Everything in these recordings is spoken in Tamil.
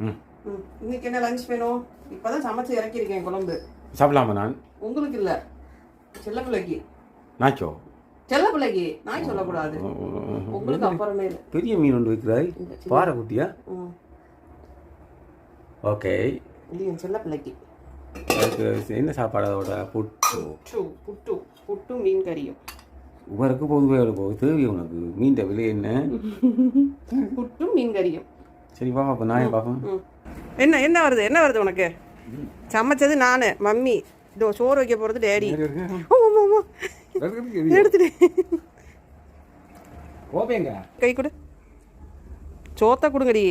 ம். இன்னைக்கு என்ன லஞ்ச் வேணும்? இப்பதான் சமைச்சு இறக்கியிருக்கேன் குழம்பு. சாப்பிடலாமா நான்? உங்களுக்கு இல்ல, செல்ல பிள்ளைக்கு. நாச்சோ செல்ல பிள்ளைக்கு நாய் சொல்லக்கூடாது. உங்களுக்கு அப்புறமே இல்லை. பெரிய மீன் ஒன்று வைக்கிறாய், பாறை குட்டியா? ஓகே, இது என் செல்ல பிள்ளைக்கு. அதுக்கு என்ன சாப்பாடு? அதோட புட்டு புட்டு புட்டு மீன் கறியும். உனக்கு போகுது தேவை உனக்கு மீன் விலை என்ன? புட்டு மீன் கறியும். சரி வா அப்போ நான் பார்ப்போம். என்ன என்ன வருது, என்ன வருது உனக்கு? சமைச்சது நானு, மம்மி. இதோ சோறு வைக்க போறது டேடி. எடுத்துட்டு கை கொடு, சோத்த கொடுங்கடி.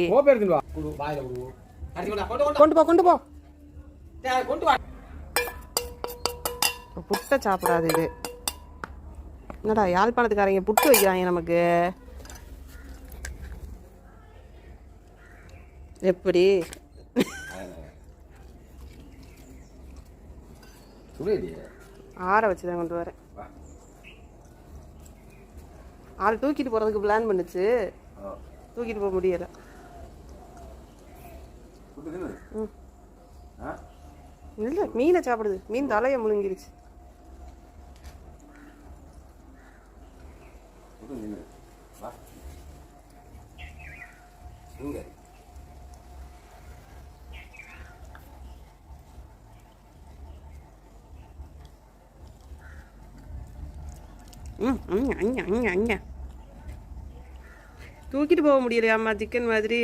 கொண்டு போ கொண்டு போ. புட்டை சாப்பிடாது இது. என்னடா யாழ்ப்பாணத்துக்காரங்க புட்டு வைக்கிறாங்க நமக்கு. எப்படி ஆற வச்சுதான் கொண்டு வரேன். ஆள் தூக்கிட்டு போறதுக்கு பிளான் பண்ணுச்சு, தூக்கிட்டு போக முடியல. இல்ல மீனை சாப்பிடுது, மீன் தலைய முழுங்கிருச்சு. தூக்கிட்டு போக முடியலையாம்மா சிக்கன் மாதிரி.